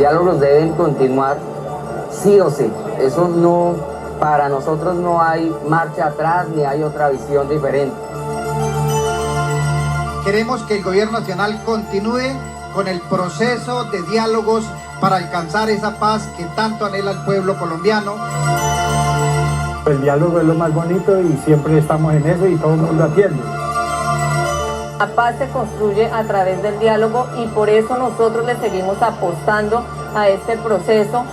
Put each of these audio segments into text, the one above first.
Diálogos deben continuar sí o sí. Eso no, para nosotros no hay marcha atrás ni hay otra visión diferente. Queremos que el gobierno nacional continúe con el proceso de diálogos para alcanzar esa paz que tanto anhela el pueblo colombiano. El diálogo es lo más bonito y siempre estamos en eso y todo el mundo atiende. La paz se construye a través del diálogo y por eso nosotros le seguimos apostando a este proceso.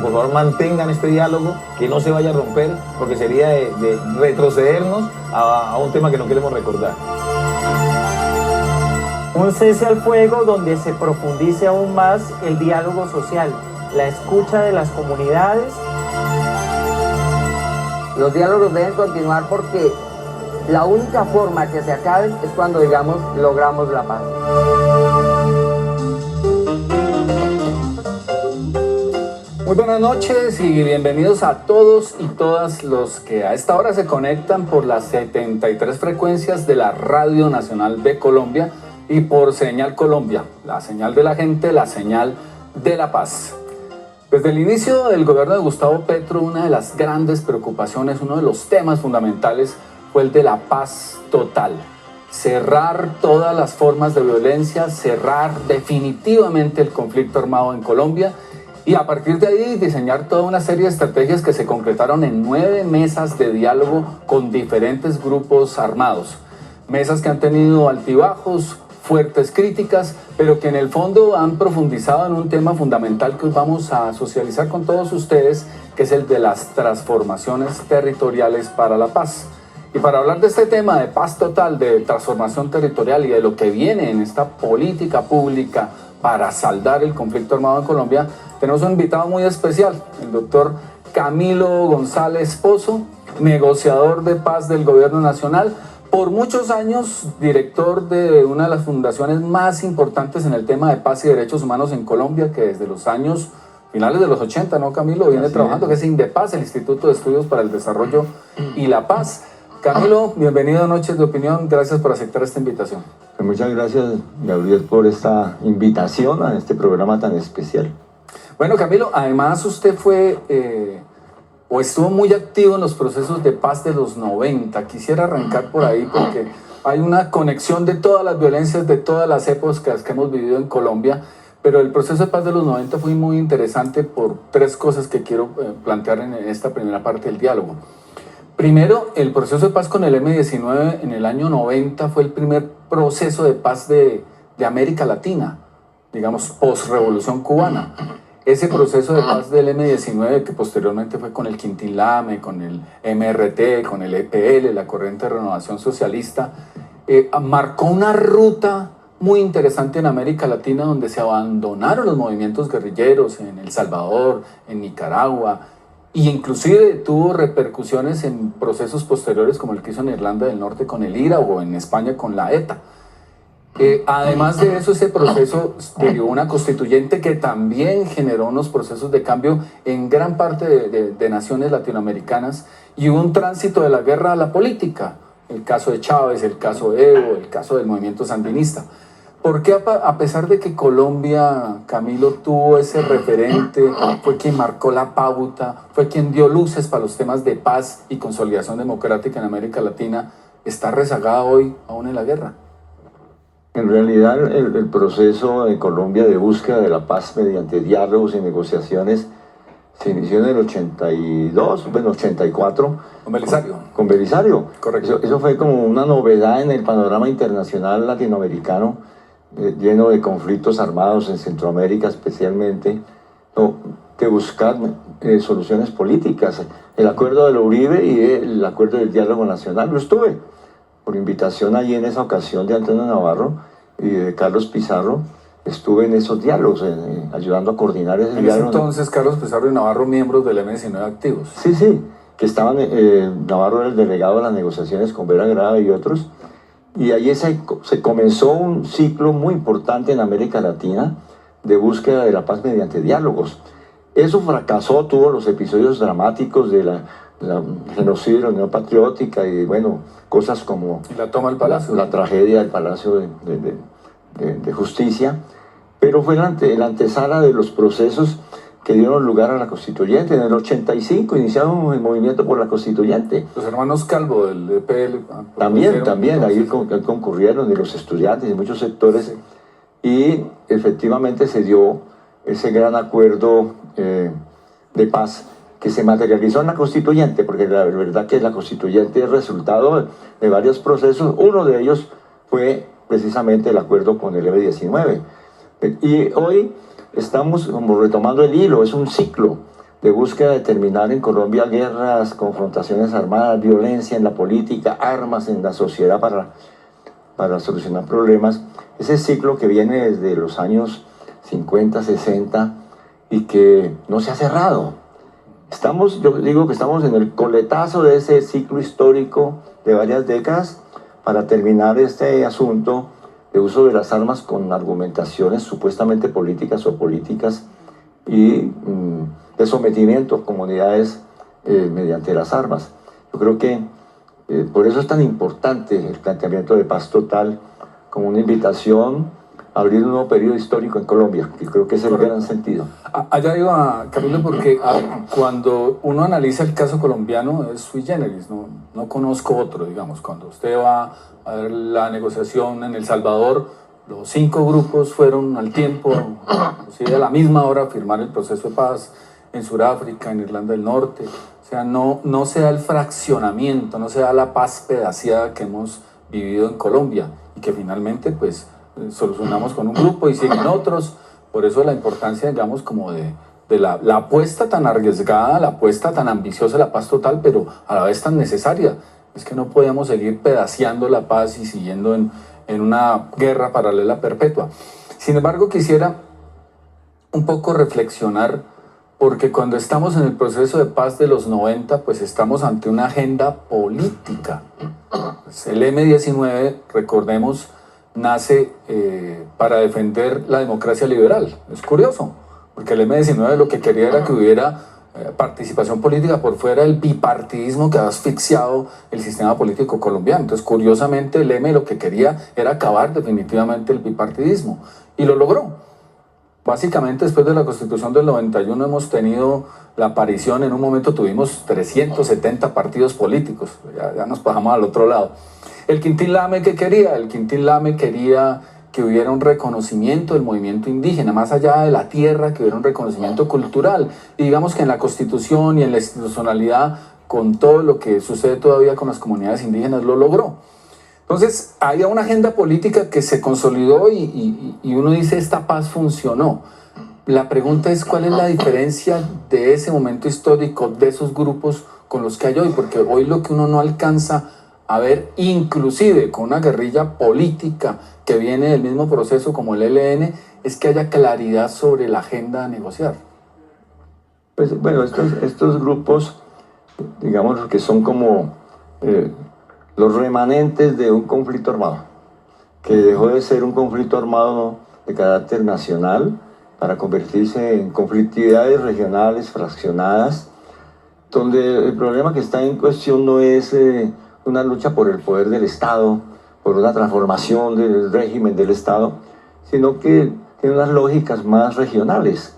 Por favor, mantengan este diálogo, que no se vaya a romper, porque sería de retrocedernos a un tema que no queremos recordar. Un cese al fuego donde se profundice aún más el diálogo social, la escucha de las comunidades. Los diálogos deben continuar porque la única forma que se acaben es cuando, digamos, logramos la paz. Muy buenas noches y bienvenidos a todos y todas los que a esta hora se conectan por las 73 frecuencias de la Radio Nacional de Colombia y por Señal Colombia, la señal de la gente, la señal de la paz. Desde el inicio del gobierno de Gustavo Petro, una de las grandes preocupaciones, uno de los temas fundamentales fue el de la paz total. Cerrar todas las formas de violencia, cerrar definitivamente el conflicto armado en Colombia y a partir de ahí diseñar toda una serie de estrategias que se concretaron en 9 mesas de diálogo con diferentes grupos armados. Mesas que han tenido altibajos, fuertes críticas, pero que en el fondo han profundizado en un tema fundamental que hoy vamos a socializar con todos ustedes, que es el de las transformaciones territoriales para la paz. Y para hablar de este tema de paz total, de transformación territorial y de lo que viene en esta política pública para saldar el conflicto armado en Colombia, tenemos un invitado muy especial, el doctor Camilo González Pozo, negociador de paz del Gobierno Nacional, por muchos años director de una de las fundaciones más importantes en el tema de paz y derechos humanos en Colombia, que desde los años finales de los 80, ¿no, Camilo? Viene trabajando, que es Indepaz, el Instituto de Estudios para el Desarrollo y la Paz. Camilo, bienvenido a Noches de Opinión, gracias por aceptar esta invitación. Muchas gracias, Gabriel, por esta invitación a este programa tan especial. Bueno, Camilo, además usted fue o estuvo muy activo en los procesos de paz de los 90. Quisiera arrancar por ahí porque hay una conexión de todas las violencias, de todas las épocas que hemos vivido en Colombia, pero el proceso de paz de los 90 fue muy interesante por 3 cosas que quiero plantear en esta primera parte del diálogo. Primero, el proceso de paz con el M-19 en el año 90 fue el primer proceso de paz de América Latina, digamos, post-revolución cubana. Ese proceso de paz del M-19, que posteriormente fue con el Quintilame, con el MRT, con el EPL, la Corriente de Renovación Socialista, marcó una ruta muy interesante en América Latina donde se abandonaron los movimientos guerrilleros en El Salvador, en Nicaragua, e inclusive tuvo repercusiones en procesos posteriores como el que hizo en Irlanda del Norte con el IRA o en España con la ETA. Además de eso, ese proceso derivó una constituyente que también generó unos procesos de cambio en gran parte de naciones latinoamericanas y un tránsito de la guerra a la política, el caso de Chávez, el caso de Evo, el caso del movimiento sandinista. ¿Por qué a pesar de que Colombia, Camilo, tuvo ese referente, fue quien marcó la pauta, fue quien dio luces para los temas de paz y consolidación democrática en América Latina, está rezagada hoy aún en la guerra? En realidad, el proceso de Colombia de búsqueda de la paz mediante diálogos y negociaciones se inició en el 82, bueno, 84. Con Belisario. Con Belisario. Correcto. Eso fue como una novedad en el panorama internacional latinoamericano, lleno de conflictos armados en Centroamérica especialmente, de buscar soluciones políticas. El acuerdo de la Uribe y el acuerdo del diálogo nacional. Yo estuve por invitación allí en esa ocasión de Antonio Navarro y de Carlos Pizarro, estuve en esos diálogos, ayudando a coordinar ese diálogo. Entonces, Carlos Pizarro y Navarro, miembros del M-19 activos. Sí, sí, que estaban, Navarro era el delegado de las negociaciones con Vera Grave y otros, y allí se comenzó un ciclo muy importante en América Latina de búsqueda de la paz mediante diálogos. Eso fracasó, tuvo los episodios dramáticos de la genocidio de la Unión Patriótica y bueno, cosas como y la toma del Palacio, la tragedia del Palacio de Justicia, pero fue la antesala de los procesos que dieron lugar a la Constituyente. En el 85 iniciamos el movimiento por la Constituyente. Los hermanos Calvo del EPL. También, ahí concurrieron y los estudiantes y muchos sectores. Sí. Y efectivamente se dio ese gran acuerdo de paz que se materializó en la Constituyente, porque la verdad que la Constituyente es resultado de varios procesos. Uno de ellos fue precisamente el acuerdo con el M-19. Y hoy estamos como retomando el hilo, es un ciclo de búsqueda de terminar en Colombia guerras, confrontaciones armadas, violencia en la política, armas en la sociedad para solucionar problemas. Ese ciclo que viene desde los años 50, 60 y que no se ha cerrado. Yo digo que estamos en el coletazo de ese ciclo histórico de varias décadas para terminar este asunto de uso de las armas con argumentaciones supuestamente políticas o políticas y de sometimiento a comunidades mediante las armas. Yo creo que por eso es tan importante el planteamiento de paz total como una invitación a abrir un nuevo periodo histórico en Colombia, que creo que es el gran sentido. Allá iba, Camilo, porque cuando uno analiza el caso colombiano es sui generis, no conozco otro, digamos. Cuando usted va a ver la negociación en El Salvador, los 5 grupos fueron al tiempo, a la misma hora, a firmar el proceso de paz. En Sudáfrica, en Irlanda del Norte, o sea, no se da el fraccionamiento, no se da la paz pedaciada que hemos vivido en Colombia y que finalmente pues solucionamos con un grupo y siguen otros. Por eso la importancia, digamos, como de la apuesta tan arriesgada, la apuesta tan ambiciosa de la paz total, pero a la vez tan necesaria. Es que no podemos seguir pedaceando la paz y siguiendo en una guerra paralela perpetua. Sin embargo, quisiera un poco reflexionar, porque cuando estamos en el proceso de paz de los 90, pues estamos ante una agenda política. Pues el M-19, recordemos, nace para defender la democracia liberal. Es curioso, porque el M-19 lo que quería era que hubiera participación política por fuera del bipartidismo que ha asfixiado el sistema político colombiano. Entonces, curiosamente, el M lo que quería era acabar definitivamente el bipartidismo, y lo logró. Básicamente, después de la Constitución del 91 hemos tenido la aparición, en un momento tuvimos 370 partidos políticos, ya nos pasamos al otro lado. El Quintín Lame, ¿qué quería? El Quintín Lame quería que hubiera un reconocimiento del movimiento indígena, más allá de la tierra, que hubiera un reconocimiento cultural. Y digamos que en la Constitución y en la institucionalidad, con todo lo que sucede todavía con las comunidades indígenas, lo logró. Entonces, había una agenda política que se consolidó y uno dice, esta paz funcionó. La pregunta es, ¿cuál es la diferencia de ese momento histórico, de esos grupos con los que hay hoy? Porque hoy lo que uno no alcanza a ver, inclusive con una guerrilla política que viene del mismo proceso como el ELN, es que haya claridad sobre la agenda a negociar. Pues bueno, estos grupos, digamos que son como los remanentes de un conflicto armado, que dejó de ser un conflicto armado de carácter nacional para convertirse en conflictividades regionales fraccionadas, donde el problema que está en cuestión no es una lucha por el poder del Estado, por una transformación del régimen del Estado, sino que tiene unas lógicas más regionales,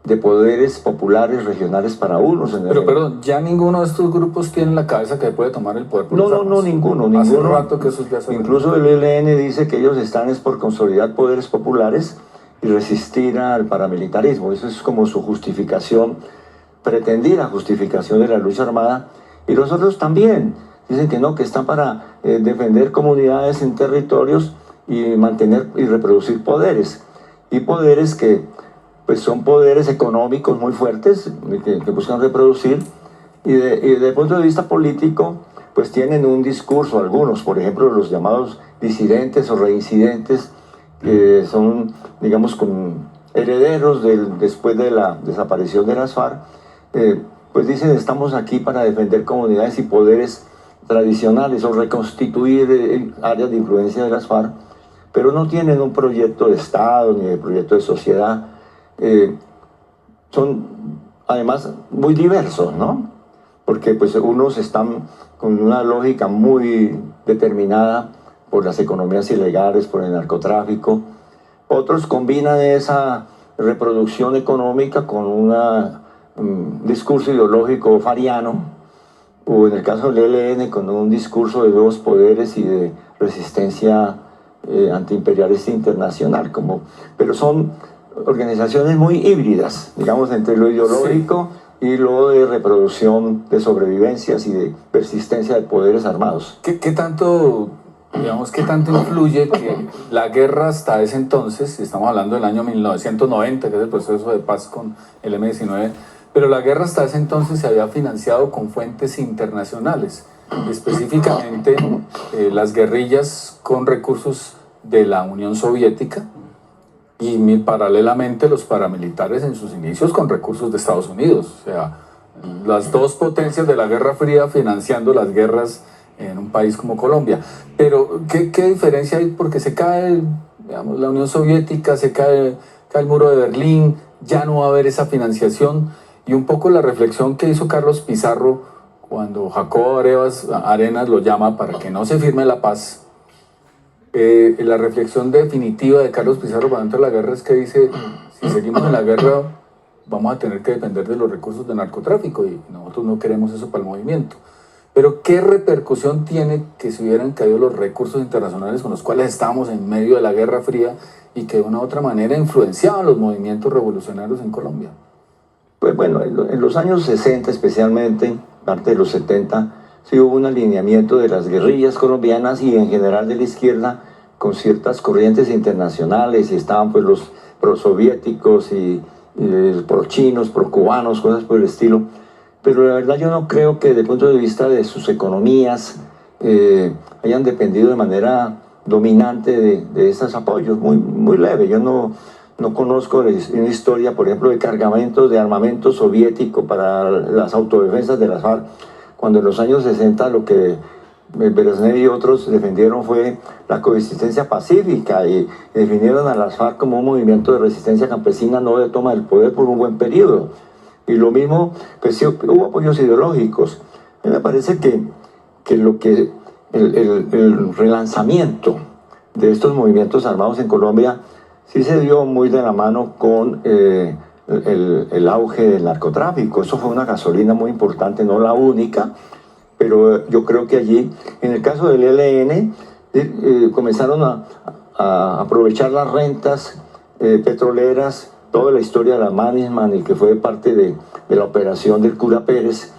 de poderes populares regionales para unos. Pero perdón, ya ninguno de estos grupos tiene en la cabeza que puede tomar el poder por las armas. No, ninguno. Hace rato que eso ya se incluso el ELN dice que ellos están es por consolidar poderes populares y resistir al paramilitarismo. Eso es como su justificación, pretendida justificación de la lucha armada. Y los otros también dicen que no, que están para defender comunidades en territorios y mantener y reproducir poderes. Y poderes que pues son poderes económicos muy fuertes que buscan reproducir, y desde el punto de vista político pues tienen un discurso, algunos, por ejemplo los llamados disidentes o reincidentes, que son, digamos, herederos después de la desaparición de las FARC, pues dicen, estamos aquí para defender comunidades y poderes tradicionales o reconstituir áreas de influencia de las FARC, pero no tienen un proyecto de Estado ni de proyecto de sociedad. Son además muy diversos, ¿no? Porque pues unos están con una lógica muy determinada por las economías ilegales, por el narcotráfico, Otros combinan esa reproducción económica con un discurso ideológico fariano, o en el caso del ELN con un discurso de nuevos poderes y de resistencia antiimperialista internacional, pero son organizaciones muy híbridas, digamos, entre lo ideológico y lo de reproducción de sobrevivencias y de persistencia de poderes armados. ¿Qué tanto, digamos, qué tanto influye que la guerra hasta ese entonces, estamos hablando del año 1990, que es el proceso de paz con el M-19, pero la guerra hasta ese entonces se había financiado con fuentes internacionales, específicamente las guerrillas con recursos de la Unión Soviética y paralelamente los paramilitares en sus inicios con recursos de Estados Unidos? O sea, las dos potencias de la Guerra Fría financiando las guerras en un país como Colombia. Pero, ¿qué diferencia hay? Porque se cae, digamos, la Unión Soviética, se cae el muro de Berlín, ya no va a haber esa financiación. Y un poco la reflexión que hizo Carlos Pizarro cuando Jacobo Arenas lo llama para que no se firme la paz. La reflexión definitiva de Carlos Pizarro para dentro de la guerra es que dice, si seguimos en la guerra vamos a tener que depender de los recursos del narcotráfico y nosotros no queremos eso para el movimiento. Pero ¿qué repercusión tiene que se hubieran caído los recursos internacionales con los cuales estábamos en medio de la Guerra Fría y que de una u otra manera influenciaban los movimientos revolucionarios en Colombia? Pues bueno, en los años 60 especialmente, parte de los 70, sí hubo un alineamiento de las guerrillas colombianas y en general de la izquierda con ciertas corrientes internacionales, y estaban pues los prosoviéticos y pro-chinos, pro-cubanos, cosas por el estilo. Pero la verdad yo no creo que desde el punto de vista de sus economías hayan dependido de manera dominante de esos apoyos, muy leve. Yo no conozco una historia, por ejemplo, de cargamentos de armamento soviético para las autodefensas de las FARC, cuando en los años 60 lo que Brezhnev y otros defendieron fue la coexistencia pacífica y definieron a las FARC como un movimiento de resistencia campesina, no de toma del poder por un buen periodo. Y lo mismo, pues sí, hubo apoyos ideológicos. A mí me parece que el relanzamiento de estos movimientos armados en Colombia sí se dio muy de la mano con el auge del narcotráfico. Eso fue una gasolina muy importante, no la única, pero yo creo que allí, en el caso del ELN, comenzaron a aprovechar las rentas petroleras, toda la historia de la Mannesmann, y que fue parte de la operación del cura Pérez,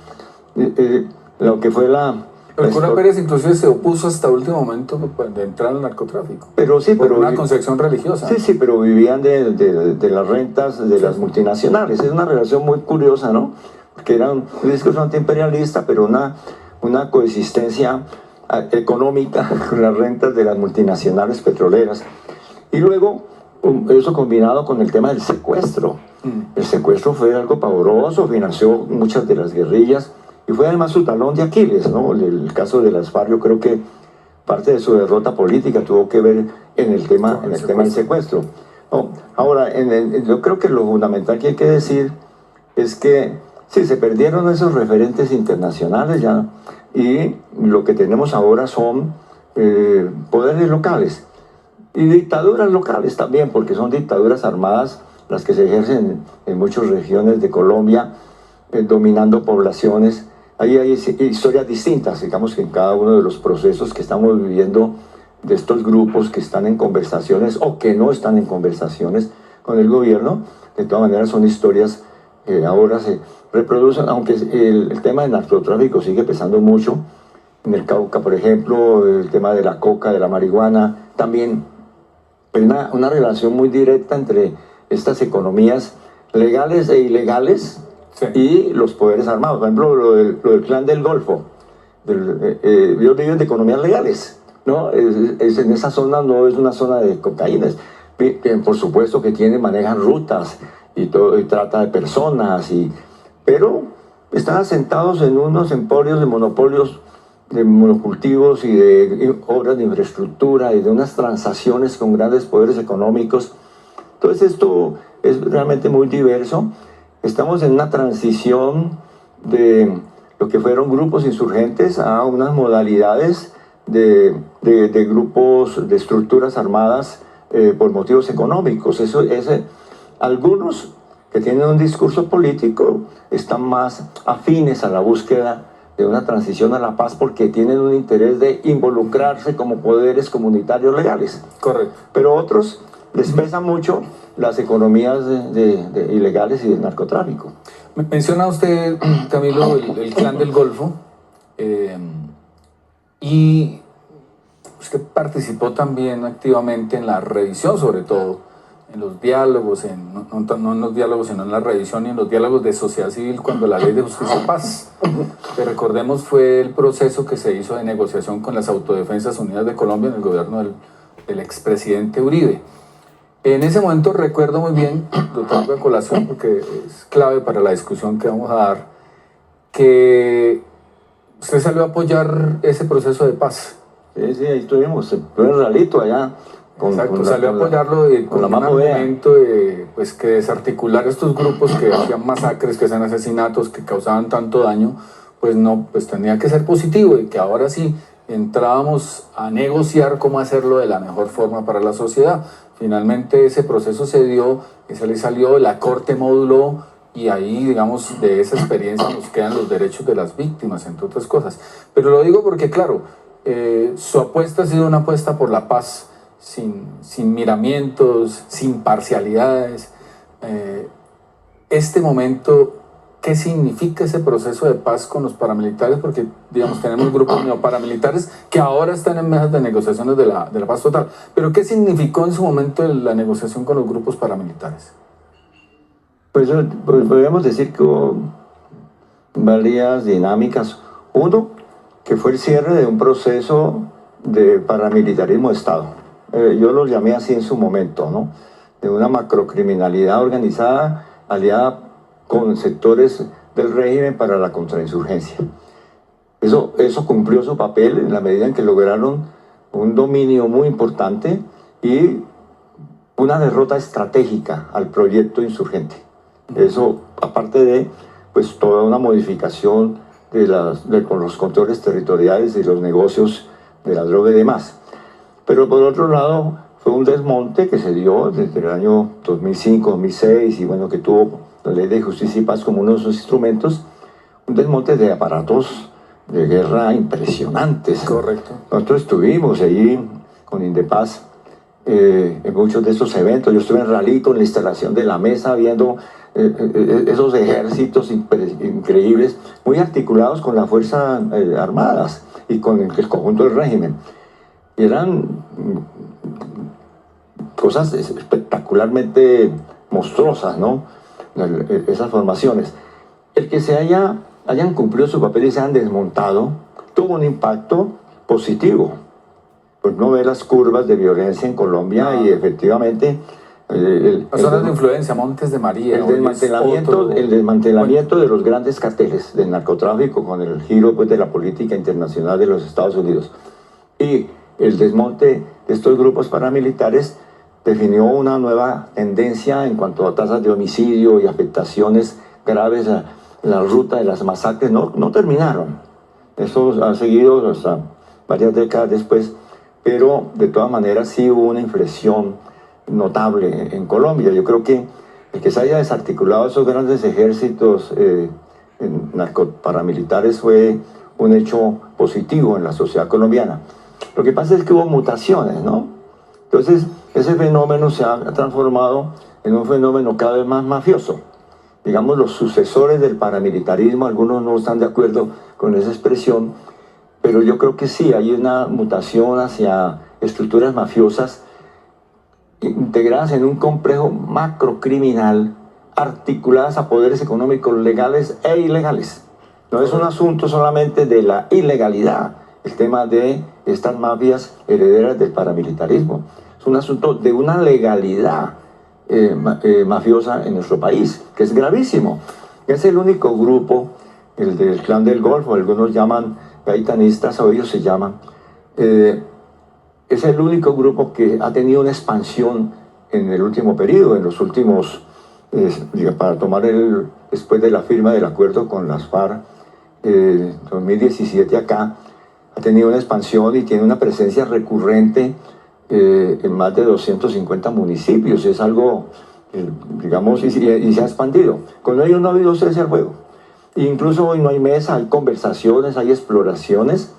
lo que fue el cura Pérez inclusive se opuso hasta último momento de entrar al narcotráfico. Pero sí, por una concepción religiosa. Sí, pero vivían de las rentas de las multinacionales. Es una relación muy curiosa, ¿no? Porque era un discurso antiimperialista, pero una coexistencia económica con las rentas de las multinacionales petroleras. Y luego, eso combinado con el tema del secuestro. El secuestro fue algo pavoroso, financió muchas de las guerrillas, y fue además su talón de Aquiles, ¿no? El caso de las FARC, yo creo que parte de su derrota política tuvo que ver en el tema del secuestro. No, ahora, yo creo que lo fundamental que hay que decir es que sí, se perdieron esos referentes internacionales ya, y lo que tenemos ahora son poderes locales y dictaduras locales también, porque son dictaduras armadas las que se ejercen en muchas regiones de Colombia, dominando poblaciones. Ahí hay historias distintas, digamos que en cada uno de los procesos que estamos viviendo de estos grupos que están en conversaciones o que no están en conversaciones con el gobierno. De todas maneras son historias que ahora se reproducen, aunque el tema del narcotráfico sigue pesando mucho. En el Cauca, por ejemplo, el tema de la coca, de la marihuana, también hay una relación muy directa entre estas economías legales e ilegales, sí, y los poderes armados. Por ejemplo, lo del clan del Golfo. Ellos viven de economías legales, ¿no? En esa zona no es una zona de cocaína. Por supuesto que manejan rutas y trata de personas, pero están asentados en unos emporios de monopolios, de monocultivos y de obras de infraestructura y de unas transacciones con grandes poderes económicos. Entonces esto es realmente muy diverso. Estamos en una transición de lo que fueron grupos insurgentes a unas modalidades de grupos, de estructuras armadas por motivos económicos. Algunos que tienen un discurso político están más afines a la búsqueda de una transición a la paz porque tienen un interés de involucrarse como poderes comunitarios legales. Correcto. Pero otros les pesa mucho las economías ilegales y del narcotráfico. Menciona usted, Camilo, el Clan del Golfo, y usted participó también activamente en la revisión, sobre todo, en los diálogos, no en los diálogos, sino en la revisión y en los diálogos de sociedad civil cuando la Ley de Justicia y Paz, que recordemos fue el proceso que se hizo de negociación con las Autodefensas Unidas de Colombia en el gobierno del expresidente Uribe. En ese momento recuerdo muy bien, lo traigo a colación porque es clave para la discusión que vamos a dar, que usted salió a apoyar ese proceso de paz. Sí, ahí estuvimos, fue el realito allá. Exacto, salió a apoyarlo con un argumento pues, que desarticular estos grupos que hacían masacres, que hacían asesinatos, que causaban tanto daño, pues no, pues tenía que ser positivo y que ahora sí entrábamos a negociar cómo hacerlo de la mejor forma para la sociedad. Finalmente ese proceso se dio, esa ley salió, la Corte moduló y ahí, digamos, de esa experiencia nos quedan los derechos de las víctimas, entre otras cosas. Pero lo digo porque, claro, su apuesta ha sido una apuesta por la paz, sin miramientos, sin parcialidades. Este momento, ¿qué significa ese proceso de paz con los paramilitares? Porque, digamos, tenemos grupos neoparamilitares que ahora están en mesas de negociaciones de la paz total. Pero, ¿qué significó en su momento la negociación con los grupos paramilitares? Pues podríamos decir que hubo varias dinámicas. Uno, que fue el cierre de un proceso de paramilitarismo de Estado. Yo lo llamé así en su momento, ¿no? De una macrocriminalidad organizada aliada con sectores del régimen para la contrainsurgencia. Eso cumplió su papel en la medida en que lograron un dominio muy importante y una derrota estratégica al proyecto insurgente. Eso, aparte de pues, toda una modificación con los controles territoriales y los negocios de la droga y demás. Pero por otro lado, fue un desmonte que se dio desde el año 2005, 2006, y bueno, que tuvo la Ley de Justicia y Paz como uno de sus instrumentos, un desmonte de aparatos de guerra impresionantes. Correcto. Nosotros estuvimos allí con Indepaz en muchos de estos eventos. Yo estuve en Raleigh con la instalación de la mesa, viendo esos ejércitos increíbles, muy articulados con las Fuerzas Armadas y con el conjunto del régimen. Y eran cosas espectacularmente monstruosas, ¿no? Esas formaciones. El que hayan cumplido su papel y se hayan desmontado, tuvo un impacto positivo. Pues no ve las curvas de violencia en Colombia y efectivamente... zonas de influencia, Montes de María. El desmantelamiento de los grandes carteles del narcotráfico con el giro pues, de la política internacional de los Estados Unidos. Y el desmonte de estos grupos paramilitares definió una nueva tendencia en cuanto a tasas de homicidio y afectaciones graves a la ruta de las masacres. No terminaron. Eso ha seguido hasta varias décadas después, pero de todas maneras sí hubo una inflexión notable en Colombia. Yo creo que el que se haya desarticulado esos grandes ejércitos narcoparamilitares fue un hecho positivo en la sociedad colombiana. Lo que pasa es que hubo mutaciones, ¿no? Entonces, ese fenómeno se ha transformado en un fenómeno cada vez más mafioso. Digamos, los sucesores del paramilitarismo, algunos no están de acuerdo con esa expresión, pero yo creo que sí, hay una mutación hacia estructuras mafiosas integradas en un complejo macrocriminal, articuladas a poderes económicos legales e ilegales. No es un asunto solamente de la ilegalidad, el tema de estas mafias herederas del paramilitarismo. Es un asunto de una legalidad mafiosa en nuestro país, que es gravísimo. Es el único grupo, el del Clan del Golfo, algunos llaman gaitanistas, o ellos se llaman, es el único grupo que ha tenido una expansión en el último periodo, en los últimos, para tomar después de la firma del acuerdo con las FARC, 2017 acá, ha tenido una expansión y tiene una presencia recurrente en más de 250 municipios. Es algo, digamos, y se ha expandido. Con ellos no ha habido cese al fuego. Incluso hoy no hay mesa, hay conversaciones, hay exploraciones,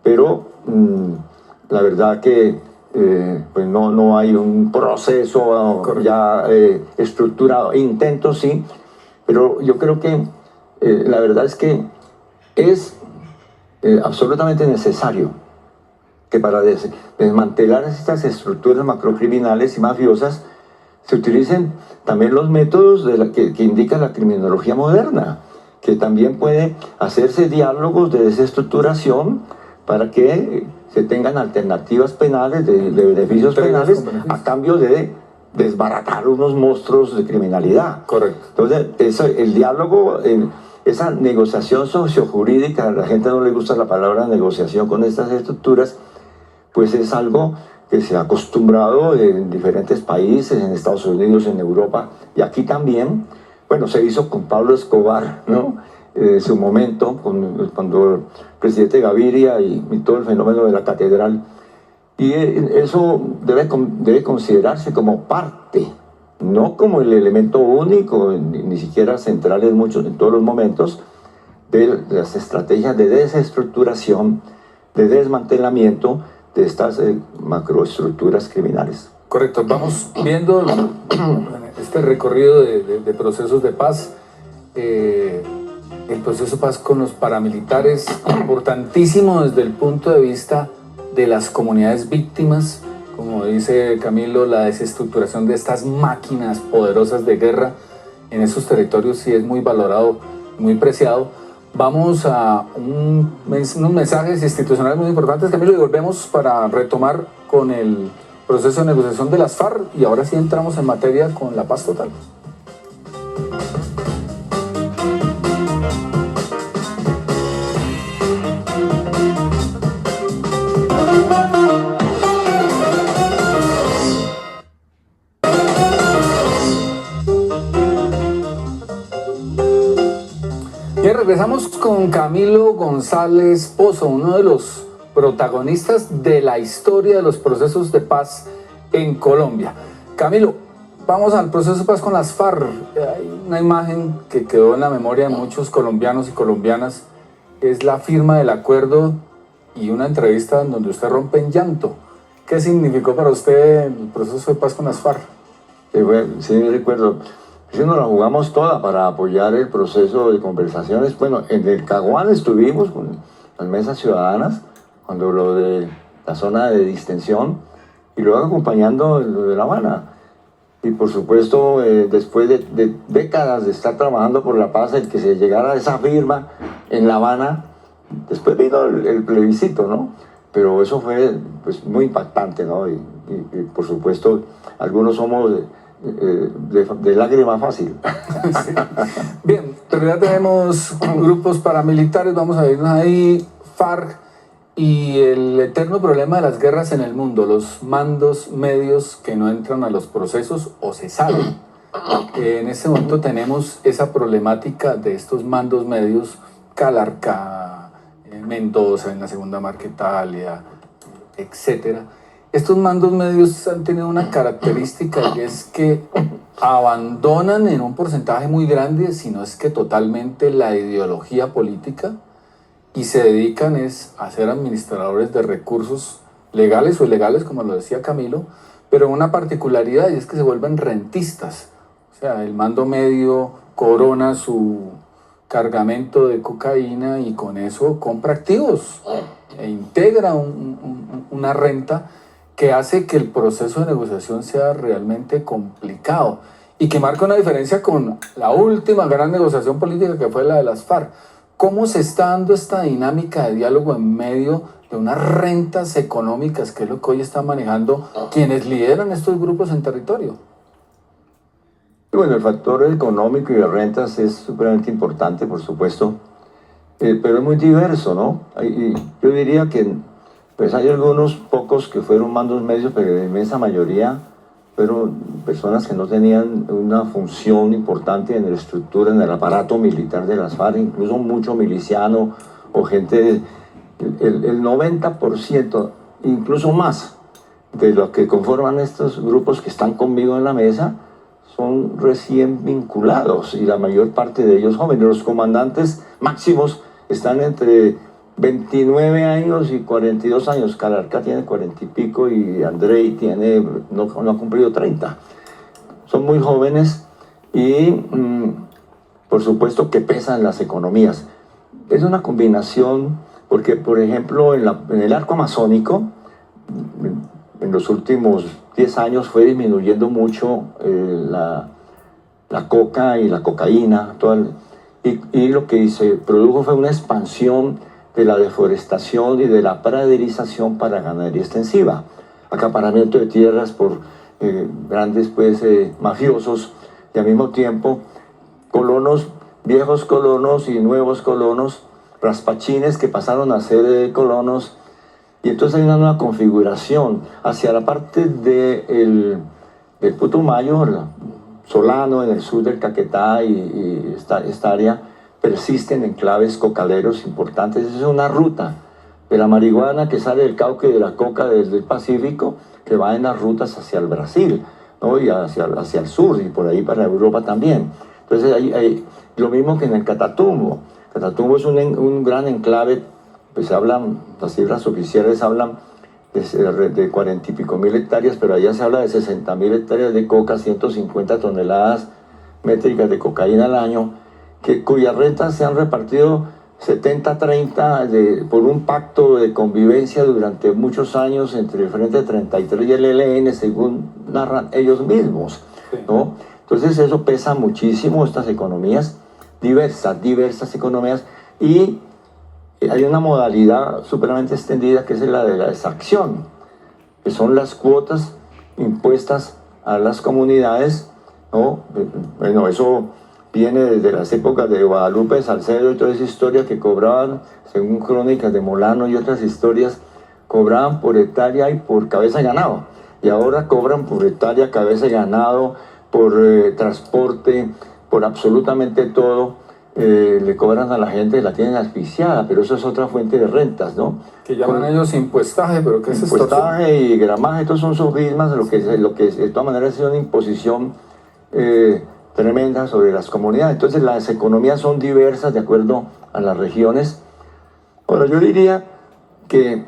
pero la verdad que pues no hay un proceso ya estructurado. Intentos sí, pero yo creo que la verdad es que es absolutamente necesario que para desmantelar estas estructuras macrocriminales y mafiosas se utilicen también los métodos que indica la criminología moderna, que también puede hacerse diálogos de desestructuración para que se tengan alternativas penales, de beneficios penales, a cambio de desbaratar unos monstruos de criminalidad. Correcto. Entonces, el diálogo, esa negociación sociojurídica, a la gente no le gusta la palabra negociación con estas estructuras, pues es algo que se ha acostumbrado en diferentes países, en Estados Unidos, en Europa, y aquí también. Bueno, se hizo con Pablo Escobar, ¿no? En su momento, cuando el presidente Gaviria y todo el fenómeno de la catedral. Y eso debe considerarse como parte, no como el elemento único, ni siquiera central en todos los momentos, de las estrategias de desestructuración, de desmantelamiento de estas macroestructuras criminales. Correcto, vamos viendo este recorrido de procesos de paz, el proceso de paz con los paramilitares, importantísimo desde el punto de vista de las comunidades víctimas, como dice Camilo, la desestructuración de estas máquinas poderosas de guerra en esos territorios sí es muy valorado, muy preciado. Vamos a unos mensajes institucionales muy importantes, Camilo, y volvemos para retomar con el proceso de negociación de las FARC, y ahora sí entramos en materia con la paz total. Bien, regresamos con Camilo González Pozo, uno de los protagonistas de la historia de los procesos de paz en Colombia. Camilo, vamos al proceso de paz con las FARC. Hay una imagen que quedó en la memoria de muchos colombianos y colombianas, es la firma del acuerdo y una entrevista en donde usted rompe en llanto. ¿Qué significó para usted el proceso de paz con las FARC? Sí, me recuerdo. Nos la jugamos toda para apoyar el proceso de conversaciones. Bueno, en el Caguán estuvimos con las mesas ciudadanas, cuando lo de la zona de distensión, y luego acompañando lo de La Habana. Y por supuesto, después de décadas de estar trabajando por la paz, el que se llegara a esa firma en La Habana, después vino el plebiscito, ¿no? Pero eso fue pues, muy impactante, ¿no? Y por supuesto, algunos somos de lágrima fácil. Sí. Bien, pero ya tenemos grupos paramilitares, vamos a irnos ahí, FARC, y el eterno problema de las guerras en el mundo, los mandos medios que no entran a los procesos o se salen. En este momento tenemos esa problemática de estos mandos medios, Calarcá, Mendoza en la Segunda Marquetalia, etcétera. Estos mandos medios han tenido una característica, y es que abandonan en un porcentaje muy grande, si no es que totalmente, la ideología política, y se dedican a ser administradores de recursos legales o ilegales, como lo decía Camilo, pero una particularidad, y es que se vuelven rentistas. O sea, el mando medio corona su cargamento de cocaína y con eso compra activos e integra una renta que hace que el proceso de negociación sea realmente complicado y que marca una diferencia con la última gran negociación política, que fue la de las FARC. ¿Cómo se está dando esta dinámica de diálogo en medio de unas rentas económicas, que es lo que hoy están manejando quienes lideran estos grupos en territorio? Bueno, el factor económico y de rentas es supremamente importante, por supuesto, pero es muy diverso, ¿no? Yo diría que pues hay algunos pocos que fueron mandos medios, pero la inmensa mayoría fueron personas que no tenían una función importante en la estructura, en el aparato militar de las FARC, incluso mucho miliciano o gente, el 90%, incluso más, de los que conforman estos grupos que están conmigo en la mesa son recién vinculados y la mayor parte de ellos jóvenes. Los comandantes máximos están entre 29 años y 42 años. Calarca tiene 40 y pico y Andrei no ha cumplido 30. Son muy jóvenes y por supuesto que pesan las economías. Es una combinación porque, por ejemplo, en el arco amazónico, en los últimos 10 años fue disminuyendo mucho la coca y la cocaína, y lo que se produjo fue una expansión de la deforestación y de la praderización para ganadería extensiva, acaparamiento de tierras por grandes mafiosos, y al mismo tiempo colonos, viejos colonos y nuevos colonos, raspachines que pasaron a ser colonos. Y entonces hay una nueva configuración hacia la parte del Putumayo, Solano, en el sur del Caquetá y esta área, persisten enclaves cocaleros importantes. Esa es una ruta de la marihuana que sale del Cauca y de la coca desde el Pacífico, que va en las rutas hacia el Brasil, ¿no? Y hacia el sur y por ahí para Europa también. Entonces hay lo mismo que en el Catatumbo. Catatumbo es un gran enclave. Pues las cifras oficiales hablan de 40 y pico mil hectáreas, pero allá se habla de 60.000 hectáreas de coca, 150 toneladas métricas de cocaína al año, cuyas rentas se han repartido 70-30 por un pacto de convivencia durante muchos años entre el Frente 33 y el ELN, según narran ellos mismos, ¿no? Entonces eso pesa muchísimo, estas economías, diversas economías, y hay una modalidad superamente extendida que es la de la exacción, que son las cuotas impuestas a las comunidades, ¿no? Bueno, eso viene desde las épocas de Guadalupe, Salcedo y toda esa historia que cobraban, según crónicas de Molano y otras historias, cobraban por hectárea y por cabeza de ganado. Y ahora cobran por hectárea, cabeza de ganado, por transporte, por absolutamente todo. Le cobran a la gente, la tienen asfixiada, pero eso es otra fuente de rentas, ¿no? Que llaman ellos impuestaje, pero ¿qué es esto? Impuestaje y gramaje, estos son sofismas, lo que de todas maneras es una imposición tremenda sobre las comunidades. Entonces las economías son diversas de acuerdo a las regiones. Ahora yo diría que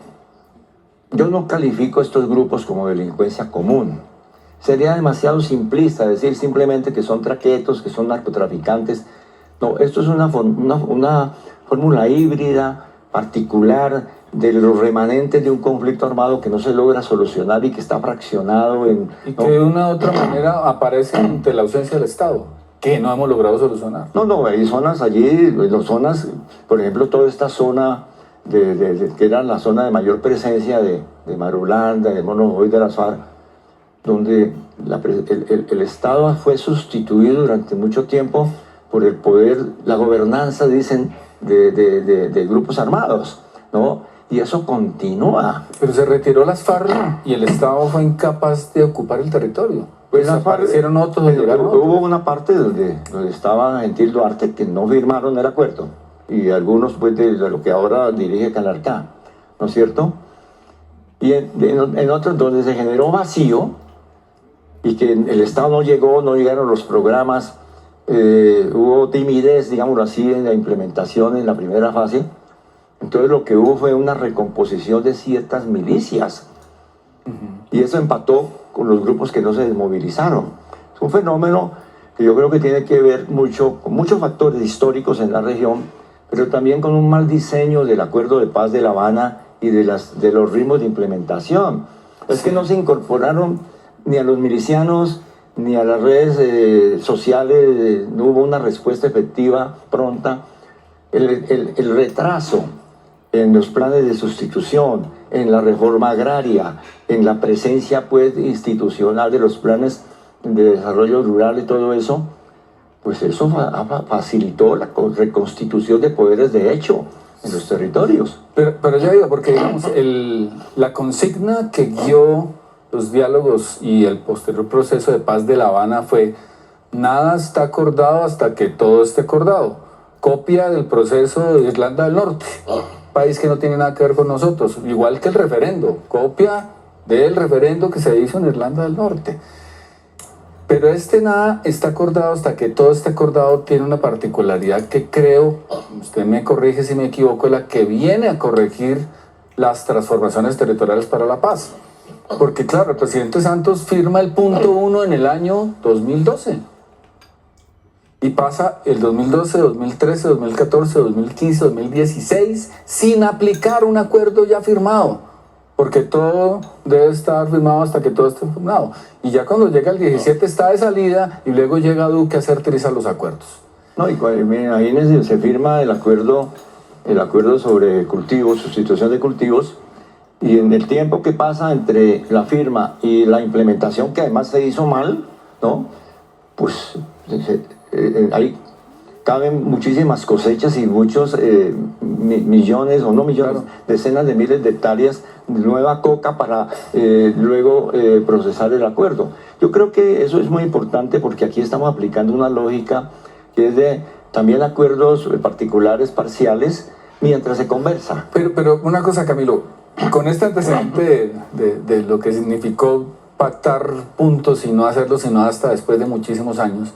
yo no califico estos grupos como delincuencia común. Sería demasiado simplista decir simplemente que son traquetos, que son narcotraficantes. No, esto es una fórmula híbrida, particular, de los remanentes de un conflicto armado que no se logra solucionar y que está fraccionado en... Y que de una u otra manera aparece ante la ausencia del Estado, que no hemos logrado solucionar. No, hay zonas allí, zonas, por ejemplo, toda esta zona que era la zona de mayor presencia de Marulanda, de Monogoy, de las FARC, donde el Estado fue sustituido durante mucho tiempo por el poder, la gobernanza, dicen, de grupos armados, ¿no? Y eso continúa. Pero se retiró las FARC y el Estado fue incapaz de ocupar el territorio. Pues las FARC hicieron otros, hubo una parte donde estaba Gentil Duarte que no firmaron el acuerdo, y algunos pues de lo que ahora dirige Calarcá, ¿no es cierto? Y en otros donde se generó vacío y que el Estado no llegaron los programas, hubo timidez, digámoslo así, en la implementación en la primera fase. Entonces lo que hubo fue una recomposición de ciertas milicias, y eso empató con los grupos que no se desmovilizaron. Es un fenómeno que yo creo que tiene que ver mucho con muchos factores históricos en la región, pero también con un mal diseño del Acuerdo de Paz de La Habana y de los ritmos de implementación. Es que no se incorporaron ni a los milicianos ni a las redes sociales, no hubo una respuesta efectiva, pronta. El retraso en los planes de sustitución, en la reforma agraria, en la presencia pues institucional de los planes de desarrollo rural y todo eso, pues eso facilitó la reconstitución de poderes de hecho en los territorios. Pero ya digo, porque digamos, la consigna que guió los diálogos y el posterior proceso de paz de La Habana fue: nada está acordado hasta que todo esté acordado. Copia del proceso de Irlanda del Norte, país que no tiene nada que ver con nosotros, igual que el referendo, copia del referendo que se hizo en Irlanda del Norte. Pero nada está acordado hasta que todo esté acordado. Tiene una particularidad que creo, usted me corrige si me equivoco, es la que viene a corregir las transformaciones territoriales para la paz. Porque claro, el presidente Santos firma el punto 1 en el año 2012. Y pasa el 2012, 2013, 2014, 2015, 2016 sin aplicar un acuerdo ya firmado. Porque todo debe estar firmado hasta que todo esté firmado. Y ya cuando llega el 17 está de salida y luego llega Duque a certificar los acuerdos. No, imagínense, se firma el acuerdo sobre cultivos, sustitución de cultivos, y en el tiempo que pasa entre la firma y la implementación, que además se hizo mal, ¿no? Pues ahí caben muchísimas cosechas y muchos millones, o no millones, claro, decenas de miles de hectáreas de nueva coca para luego procesar el acuerdo. Yo creo que eso es muy importante porque aquí estamos aplicando una lógica que es de también acuerdos particulares, parciales, mientras se conversa. Pero una cosa, Camilo, con este antecedente de lo que significó pactar puntos y no hacerlo sino hasta después de muchísimos años,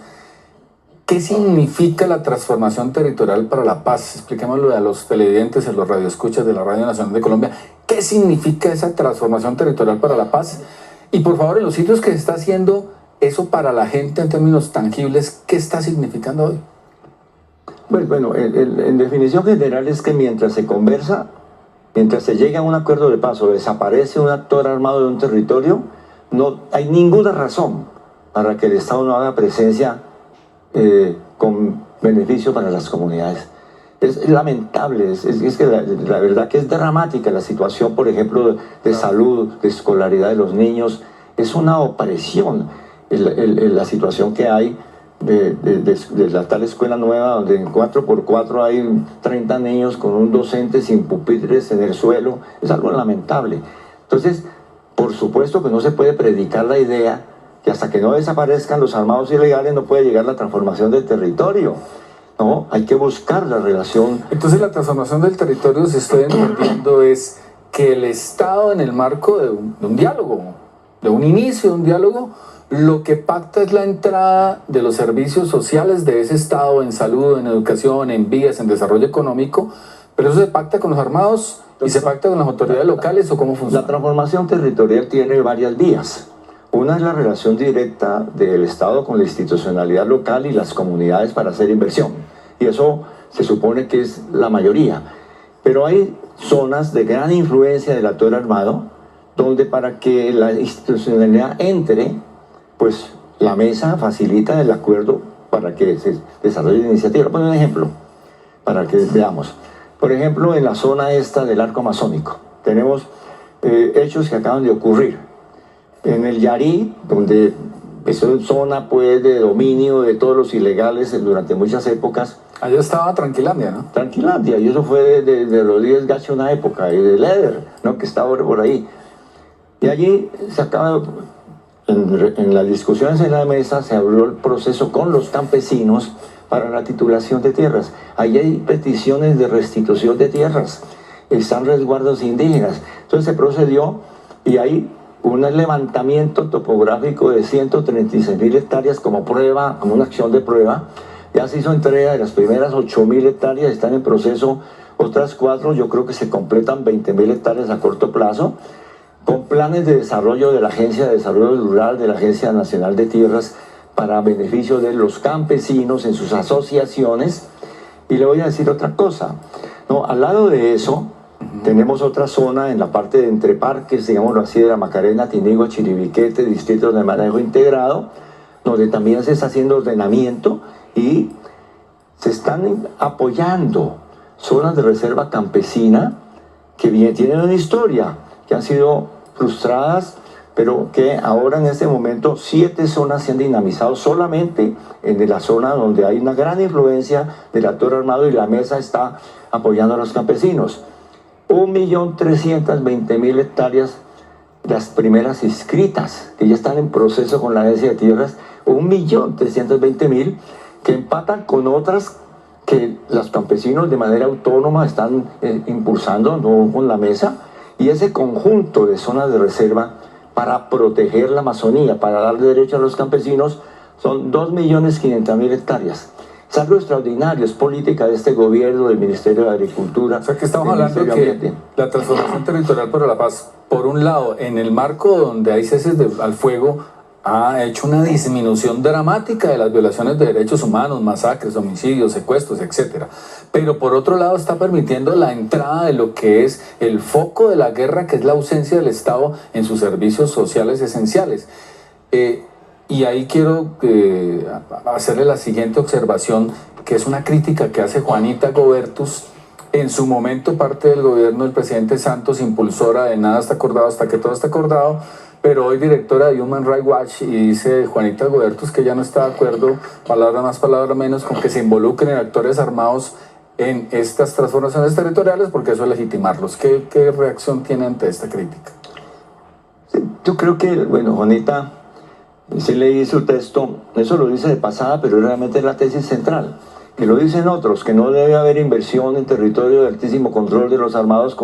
¿qué significa la transformación territorial para la paz? Expliquémoslo a los televidentes, a los radioescuchas de la Radio Nacional de Colombia. ¿Qué significa esa transformación territorial para la paz? Y por favor, en los sitios que se está haciendo eso para la gente en términos tangibles, ¿qué está significando hoy? Pues bueno, en definición general es que mientras se conversa, mientras se llega a un acuerdo de paz o desaparece un actor armado de un territorio, no hay ninguna razón para que el Estado no haga presencia con beneficio para las comunidades. Es lamentable, es que la verdad que es dramática la situación, por ejemplo, de salud, de escolaridad de los niños. Es una opresión la situación que hay de la tal escuela nueva, donde en 4x4 hay 30 niños con un docente sin pupitres en el suelo. Es algo lamentable. Entonces, por supuesto que no se puede predicar la idea que hasta que no desaparezcan los armados ilegales no puede llegar la transformación del territorio. No, hay que buscar la relación. Entonces la transformación del territorio, si estoy entendiendo, es que el Estado, en el marco de un diálogo, de un inicio de un diálogo, lo que pacta es la entrada de los servicios sociales de ese Estado en salud, en educación, en vías, en desarrollo económico, pero eso se pacta con los armados y se pacta con las autoridades locales, ¿o cómo funciona? La transformación territorial tiene varias vías. Una es la relación directa del Estado con la institucionalidad local y las comunidades para hacer inversión. Y eso se supone que es la mayoría. Pero hay zonas de gran influencia del actor armado, donde para que la institucionalidad entre, pues la mesa facilita el acuerdo para que se desarrolle la iniciativa. Voy a poner un ejemplo para que veamos. Por ejemplo, en la zona esta del arco amazónico, tenemos hechos que acaban de ocurrir. En el Yarí, donde es una zona pues de dominio de todos los ilegales durante muchas épocas. Allá estaba Tranquilandia, ¿no? Tranquilandia, y eso fue de Rodríguez Gacho una época, y de Leder, ¿no? Que está ahora por ahí. Y allí se acaba, en las discusiones en la mesa, se abrió el proceso con los campesinos para la titulación de tierras. Allí hay peticiones de restitución de tierras, están resguardos indígenas. Entonces se procedió y hay un levantamiento topográfico de 136.000 hectáreas como prueba, como una acción de prueba. Ya se hizo entrega de las primeras 8.000 hectáreas, están en proceso otras 4, yo creo que se completan 20.000 hectáreas a corto plazo, con planes de desarrollo de la Agencia de Desarrollo Rural, de la Agencia Nacional de Tierras, para beneficio de los campesinos en sus asociaciones. Y le voy a decir otra cosa, ¿no? Al lado de eso, tenemos otra zona en la parte de entre parques, digámoslo así, de la Macarena, Tinigua, Chiribiquete, distritos de manejo integrado, donde también se está haciendo ordenamiento y se están apoyando zonas de reserva campesina que bien tienen una historia, que han sido frustradas, pero que ahora en este momento 7 zonas se han dinamizado solamente en la zona donde hay una gran influencia del actor armado y la mesa está apoyando a los campesinos. 1.320.000 hectáreas, las primeras inscritas, que ya están en proceso con la Agencia de Tierras, 1.320.000, que empatan con otras que los campesinos de manera autónoma están impulsando, no con la mesa, y ese conjunto de zonas de reserva para proteger la Amazonía, para darle derecho a los campesinos, son 2.500.000 hectáreas. Es algo extraordinario, es política de este gobierno, del Ministerio de Agricultura. O sea que estamos hablando que la transformación territorial para la paz, por un lado, en el marco donde hay ceses al fuego, ha hecho una disminución dramática de las violaciones de derechos humanos, masacres, homicidios, secuestros, etc. Pero por otro lado está permitiendo la entrada de lo que es el foco de la guerra, que es la ausencia del Estado en sus servicios sociales esenciales. Y ahí quiero hacerle la siguiente observación, que es una crítica que hace Juanita Gobertus, en su momento parte del gobierno del presidente Santos, impulsora de nada está acordado hasta que todo está acordado, pero hoy directora de Human Rights Watch, y dice Juanita Gobertus que ya no está de acuerdo, palabra más, palabra menos, con que se involucren actores armados en estas transformaciones territoriales, porque eso es legitimarlos. ¿Qué reacción tiene ante esta crítica? Sí, yo creo que, bueno, Juanita, sí leí su texto, eso lo dice de pasada, pero realmente es la tesis central, que lo dicen otros, que no debe haber inversión en territorio de altísimo control de los armados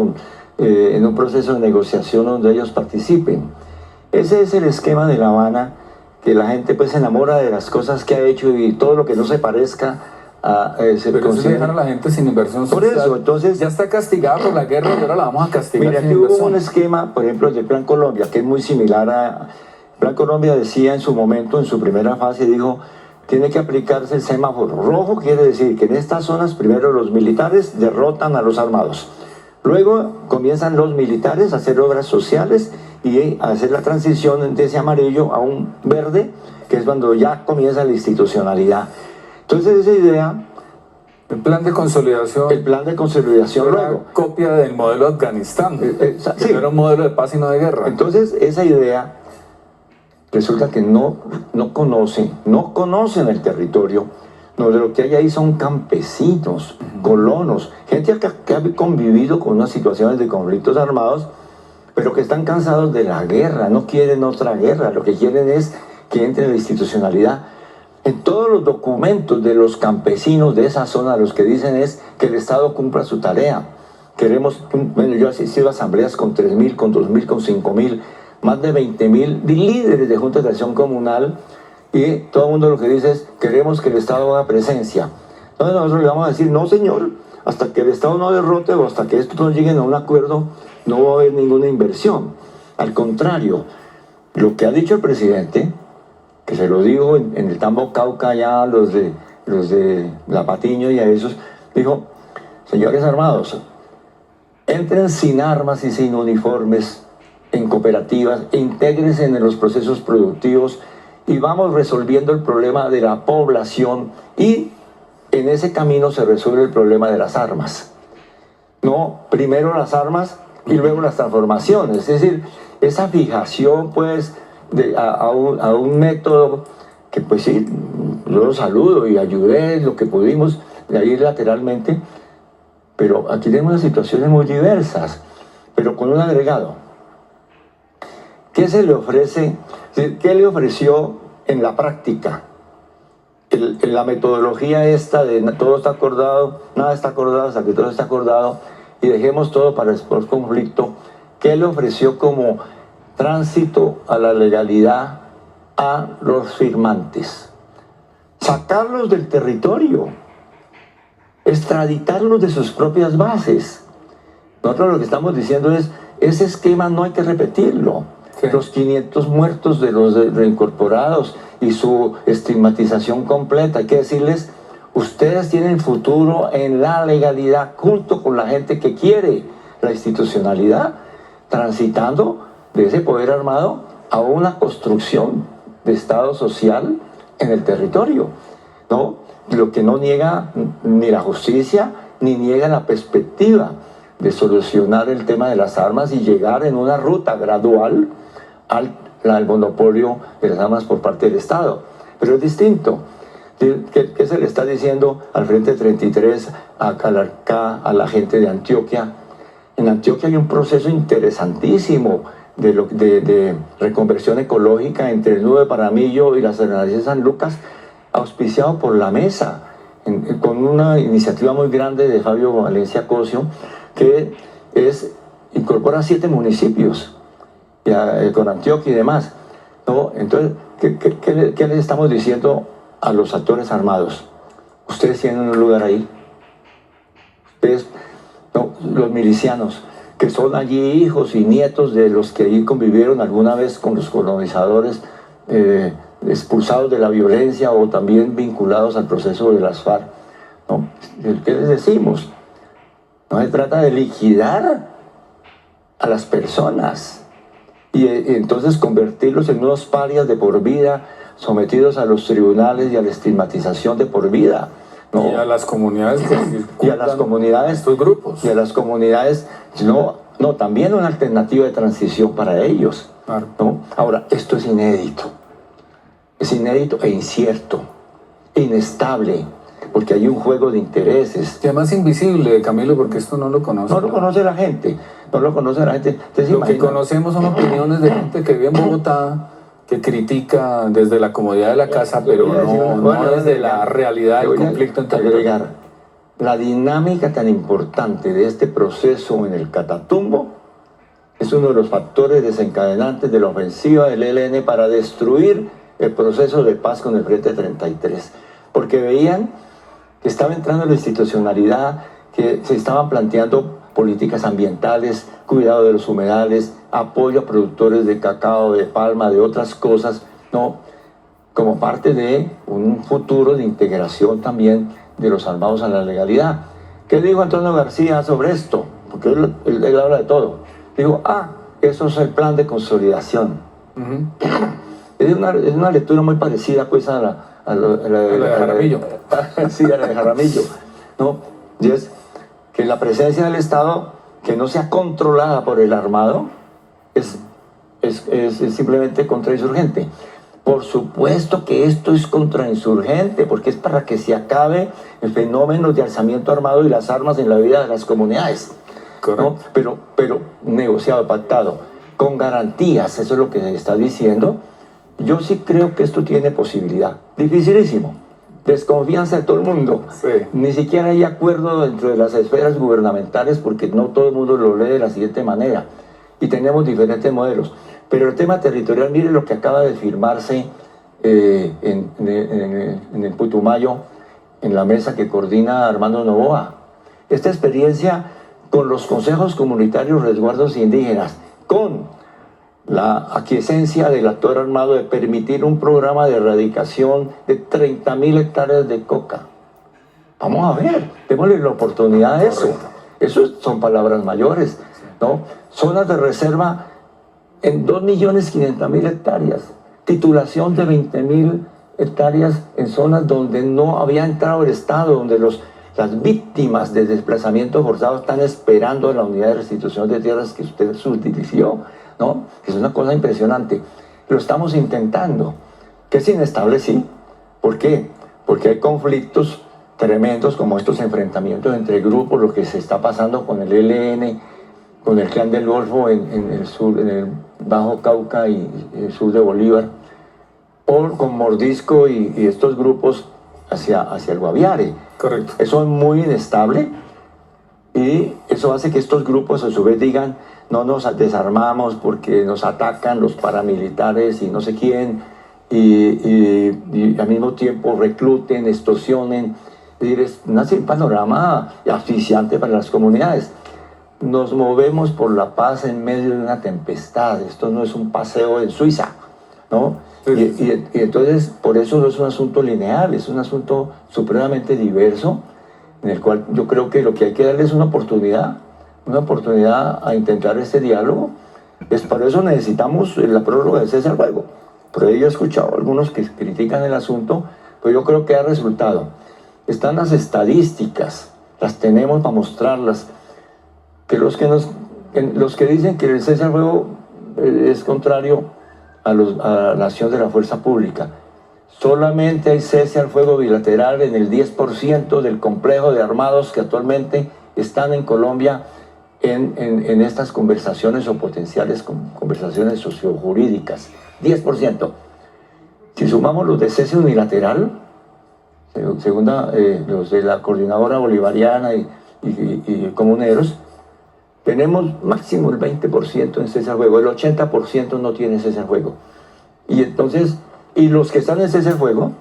en un proceso de negociación donde ellos participen. Ese es el esquema de La Habana, que la gente pues se enamora de las cosas que ha hecho y todo lo que no se parezca a... Pero eso dejar a la gente sin inversión social. Por eso, entonces... Ya está castigada por la guerra y ahora la vamos a castigar. Mira, aquí hubo un esquema, por ejemplo, el de Plan Colombia, que es muy similar a... Plan Colombia decía en su momento, en su primera fase, dijo, tiene que aplicarse el semáforo rojo, quiere decir que en estas zonas primero los militares derrotan a los armados. Luego comienzan los militares a hacer obras sociales y a hacer la transición de ese amarillo a un verde, que es cuando ya comienza la institucionalidad. Entonces esa idea... El plan de consolidación. El plan de consolidación luego. Copia del modelo de Afganistán. Sí. Era un modelo de paz y no de guerra. Entonces esa idea resulta que no conocen el territorio. No, de lo que hay ahí son campesinos, colonos, gente que ha convivido con unas situaciones de conflictos armados, pero que están cansados de la guerra, no quieren otra guerra, lo que quieren es que entre la institucionalidad. En todos los documentos de los campesinos de esa zona, los que dicen es que el Estado cumpla su tarea. Queremos, bueno, yo he asistido a asambleas con 3.000, con 2.000, con 5.000, más de 20.000 líderes de juntas de acción comunal, y todo el mundo lo que dice es, queremos que el Estado haga presencia. Entonces nosotros le vamos a decir, no señor, hasta que el Estado no derrote o hasta que estos no lleguen a un acuerdo, no va a haber ninguna inversión. Al contrario, lo que ha dicho el presidente, que se lo dijo en el Tambo Cauca ya a los de La Patiño y a esos, dijo, señores armados, entren sin armas y sin uniformes en cooperativas, intégrense en los procesos productivos y vamos resolviendo el problema de la población y en ese camino se resuelve el problema de las armas. No, primero las armas y luego las transformaciones. Es decir, esa fijación pues a un método que pues sí, yo lo saludo y ayudé lo que pudimos de ahí lateralmente, pero aquí tenemos unas situaciones muy diversas, pero con un agregado. ¿Qué se le ofrece? ¿Qué le ofreció en la práctica? En la metodología esta de todo está acordado, nada está acordado hasta que todo está acordado y dejemos todo para el conflicto. ¿Qué le ofreció como tránsito a la legalidad a los firmantes? Sacarlos del territorio, extraditarlos de sus propias bases. Nosotros lo que estamos diciendo es, ese esquema no hay que repetirlo. Sí. Los 500 muertos de los reincorporados y su estigmatización completa, hay que decirles, ustedes tienen futuro en la legalidad junto con la gente que quiere la institucionalidad, transitando de ese poder armado a una construcción de Estado social en el territorio, ¿no? Lo que no niega ni la justicia ni niega la perspectiva de solucionar el tema de las armas y llegar en una ruta gradual al monopolio de las armas por parte del Estado. Pero es distinto. ¿Qué se le está diciendo al Frente 33, a Calarcá, a la gente de Antioquia? En Antioquia hay un proceso interesantísimo de reconversión ecológica entre el Nudo de Paramillo y la Cernaduría de San Lucas, auspiciado por la Mesa, con una iniciativa muy grande de Fabio Valencia Cosio, que incorpora 7 municipios. con Antioquia y demás, ¿no? Entonces, ¿qué les estamos diciendo a los actores armados? Ustedes tienen un lugar ahí. Ustedes, no, los milicianos, que son allí hijos y nietos de los que allí convivieron alguna vez con los colonizadores, expulsados de la violencia o también vinculados al proceso de las FARC, ¿no? ¿Qué les decimos? No se trata de liquidar a las personas y entonces convertirlos en unos parias de por vida, sometidos a los tribunales y a la estigmatización de por vida, ¿no? Y a las comunidades y a las comunidades, estos grupos. y a las comunidades, no, también una alternativa de transición para ellos, Claro. ¿no? Ahora, esto es inédito e incierto, e inestable, porque hay un juego de intereses. Y además invisible, Camilo, porque esto no lo conoce. No lo conoce la gente, no lo conoce la gente. Entonces, Lo que imagina- conocemos son opiniones de gente que vive en Bogotá, que critica desde la comodidad de la casa, pero Yo voy a decir una- no bueno, desde la realidad del voy a conflicto en agregar territorio. la dinámica tan importante de este proceso en el Catatumbo es uno de los factores desencadenantes de la ofensiva del ELN para destruir el proceso de paz con el Frente 33, porque veían que estaba entrando la institucionalidad, que se estaban planteando políticas ambientales, cuidado de los humedales, apoyo a productores de cacao, de palma, de otras cosas, ¿no? Como parte de un futuro de integración también de los armados a la legalidad. ¿Qué dijo Antonio García sobre esto? Porque él habla de todo. Dijo, eso es el plan de consolidación. Ujú. Es una lectura muy parecida pues a la de Jaramillo. Sí, a la de Jaramillo, ¿no? Y es que la presencia del Estado, que no sea controlada por el armado, es simplemente contrainsurgente. Por supuesto que esto es contrainsurgente, porque es para que se acabe el fenómeno de alzamiento armado y las armas en la vida de las comunidades, ¿no? Pero negociado, pactado, con garantías, eso es lo que se está diciendo. Yo sí creo que esto tiene posibilidad. Dificilísimo. Desconfianza de todo el mundo. Sí. Ni siquiera hay acuerdo dentro de las esferas gubernamentales porque no todo el mundo lo lee de la siguiente manera. Y tenemos diferentes modelos. Pero el tema territorial, mire lo que acaba de firmarse en el Putumayo, en la mesa que coordina Armando Novoa. Esta experiencia con los consejos comunitarios resguardos indígenas, con la aquiescencia del actor armado de permitir un programa de erradicación de 30.000 hectáreas de coca. Vamos a ver, démosle la oportunidad a eso. Eso son palabras mayores, ¿no? Zonas de reserva en 2.500.000 hectáreas. Titulación de 20.000 hectáreas en zonas donde no había entrado el Estado, donde las víctimas de desplazamiento forzado están esperando la unidad de restitución de tierras que usted subdirigió, ¿no? Que es una cosa impresionante. Lo estamos intentando. Que es inestable, sí. ¿Por qué? Porque hay conflictos tremendos como estos enfrentamientos entre grupos, lo que se está pasando con el ELN, con el Clan del Golfo en el sur, en el Bajo Cauca y el sur de Bolívar, o con Mordisco y estos grupos hacia el Guaviare. Correcto. Eso es muy inestable y eso hace que estos grupos a su vez digan no nos desarmamos porque nos atacan los paramilitares y no sé quién y al mismo tiempo recluten, extorsionen. Es decir, es un panorama asfixiante para las comunidades. Nos movemos por la paz en medio de una tempestad. Esto no es un paseo en Suiza, ¿no? Y entonces, por eso no es un asunto lineal, es un asunto supremamente diverso, en el cual yo creo que lo que hay que darle es una oportunidad a intentar este diálogo. Por eso necesitamos la prórroga de cese al fuego. Por ello he escuchado a algunos que critican el asunto, pero yo creo que ha resultado. Están las estadísticticas, las tenemos para mostrarlas, que los que dicen que el cese al fuego es contrario a la acción de la fuerza pública. Solamente hay cese al fuego bilateral en el 10% del complejo de armados que actualmente están en Colombia en estas conversaciones o potenciales conversaciones sociojurídicas. 10%. Si sumamos los de cese unilateral, según los de la Coordinadora Bolivariana y comuneros, tenemos máximo el 20% en cese al fuego, el 80% no tiene cese al fuego. Y entonces, y los que están en cese al fuego,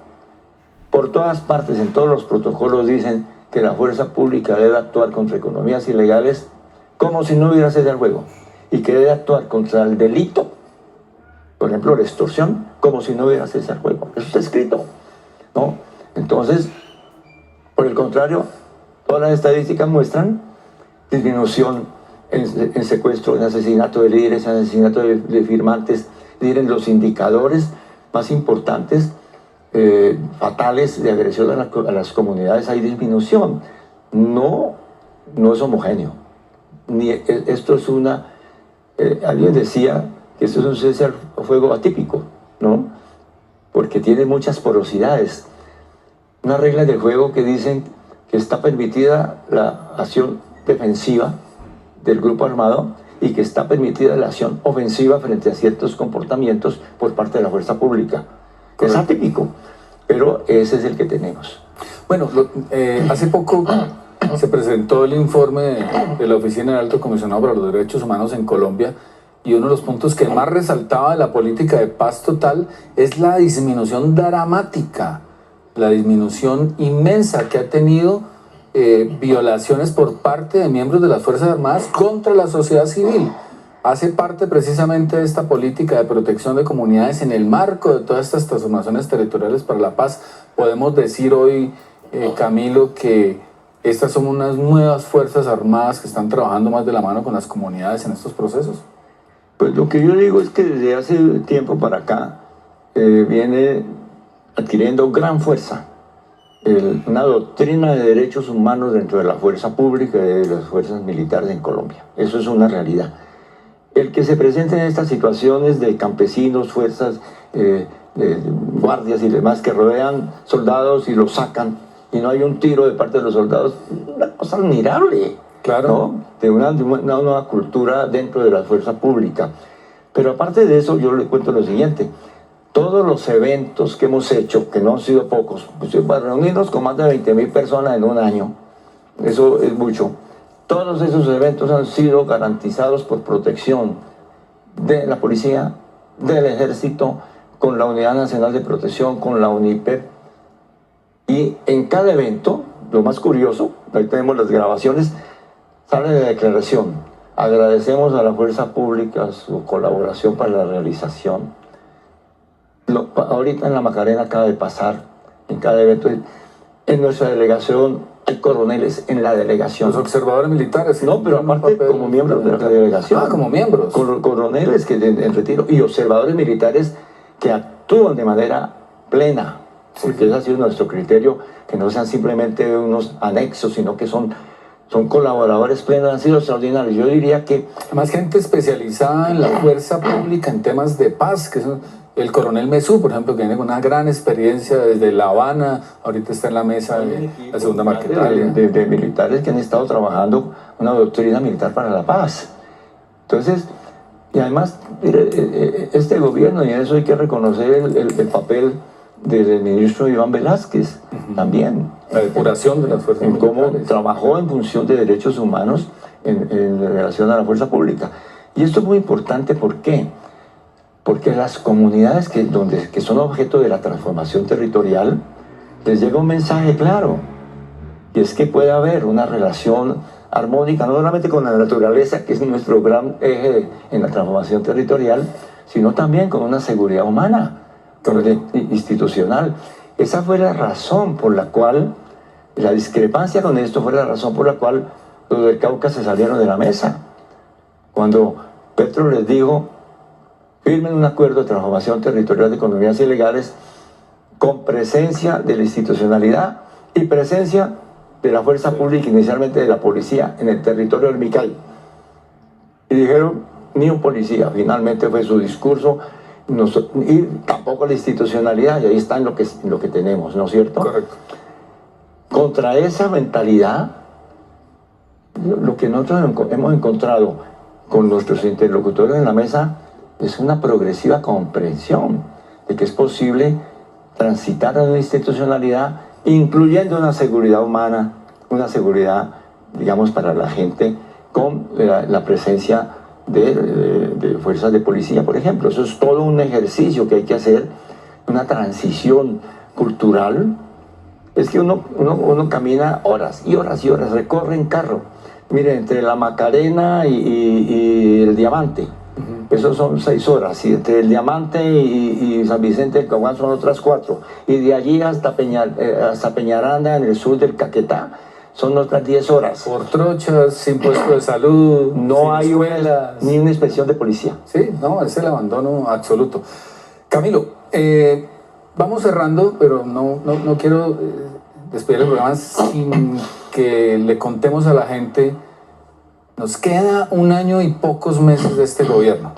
por todas partes, en todos los protocolos dicen que la fuerza pública debe actuar contra economías ilegales como si no hubiera cese al fuego, y que debe actuar contra el delito, por ejemplo la extorsión, como si no hubiera cese al fuego. Eso está escrito, ¿no? Entonces, por el contrario, todas las estadísticas muestran disminución en secuestro, en asesinato de líderes, en asesinato de firmantes. Miren, los indicadores más importantes fatales de agresión a las comunidades, hay disminución. No es homogéneo. Esto es alguien decía que esto es un cese al fuego atípico, ¿no? Porque tiene muchas porosidades. Unas reglas del juego que dicen que está permitida la acción defensiva del grupo armado y que está permitida la acción ofensiva frente a ciertos comportamientos por parte de la fuerza pública. Es atípico, pero ese es el que tenemos. Bueno, hace poco se presentó el informe de la Oficina del Alto Comisionado para los Derechos Humanos en Colombia, y uno de los puntos que más resaltaba de la política de paz total es la disminución dramática, la disminución inmensa que ha tenido violaciones por parte de miembros de las Fuerzas Armadas contra la sociedad civil. Hace parte precisamente de esta política de protección de comunidades en el marco de todas estas transformaciones territoriales para la paz. Podemos decir hoy, Camilo, que estas son unas nuevas Fuerzas Armadas que están trabajando más de la mano con las comunidades en estos procesos. Pues lo que yo digo es que desde hace tiempo para acá viene adquiriendo gran fuerza una doctrina de derechos humanos dentro de la fuerza pública y de las fuerzas militares en Colombia. Eso es una realidad. El que se presenten estas situaciones de campesinos, fuerzas, guardias y demás que rodean soldados y los sacan y no hay un tiro de parte de los soldados, una cosa admirable, claro, ¿no? De una nueva cultura dentro de la fuerza pública. Pero aparte de eso, yo le cuento lo siguiente: todos los eventos que hemos hecho, que no han sido pocos, pues para reunirnos con más de 20.000 personas en un año, eso es mucho. Todos esos eventos han sido garantizados por protección de la policía, del ejército, con la Unidad Nacional de Protección, con la UNIPEP. Y en cada evento, lo más curioso, ahí tenemos las grabaciones, sale la declaración: agradecemos a la fuerza pública su colaboración para la realización. Ahorita en la Macarena acaba de pasar, en cada evento, en nuestra delegación hay coroneles en la delegación. Los observadores militares. No, pero aparte como miembros de la delegación. Ah, como miembros. Coroneles que en retiro y observadores militares que actúan de manera plena, porque ese ha sido nuestro criterio, que no sean simplemente unos anexos, sino que son colaboradores plenos, han sido extraordinarios. Yo diría que... Además, gente especializada en la fuerza pública en temas de paz, que son el coronel Mesú, por ejemplo, que viene con una gran experiencia desde La Habana, ahorita está en la mesa de la segunda Marquetalia. De militares que han estado trabajando una doctrina militar para la paz. Entonces, y además, mire, este gobierno, y eso hay que reconocer el papel del ministro Iván Velázquez, también. La depuración de las fuerzas militares. En cómo militares. trabajó en función de derechos humanos en relación a la fuerza pública. Y esto es muy importante, ¿por qué? Porque las comunidades que son objeto de la transformación territorial, les llega un mensaje claro, y es que puede haber una relación armónica, no solamente con la naturaleza, que es nuestro gran eje en la transformación territorial, sino también con una seguridad humana, institucional. Esa fue la razón por la cual, la discrepancia con esto fue la razón por la cual los del Cauca se salieron de la mesa. Cuando Petro les dijo: firmen un acuerdo de transformación territorial de economías ilegales con presencia de la institucionalidad y presencia de la fuerza pública, inicialmente de la policía, en el territorio del Micay. Y dijeron: ni un policía. Finalmente fue su discurso, y tampoco la institucionalidad, y ahí está en lo que tenemos, ¿no es cierto? Correcto. Contra esa mentalidad, lo que nosotros hemos encontrado con nuestros interlocutores en la mesa es una progresiva comprensión de que es posible transitar a una institucionalidad, incluyendo una seguridad humana, una seguridad, digamos, para la gente con la presencia de fuerzas de policía, por ejemplo. Eso es todo un ejercicio que hay que hacer, una transición cultural. Es que uno camina horas y horas y horas, recorre en carro. Mire, entre la Macarena y el Diamante, eso son 6 horas, y entre el Diamante y San Vicente del Caguán son otras 4, y de allí hasta Peñaranda, en el sur del Caquetá, son otras 10 horas. Por trochas, sin puesto de salud, no hay escuelas, ni una inspección de policía. Sí, no, es el abandono absoluto. Camilo, vamos cerrando, pero no quiero despedir el programa sin que le contemos a la gente. Nos queda 1 año y pocos meses de este gobierno,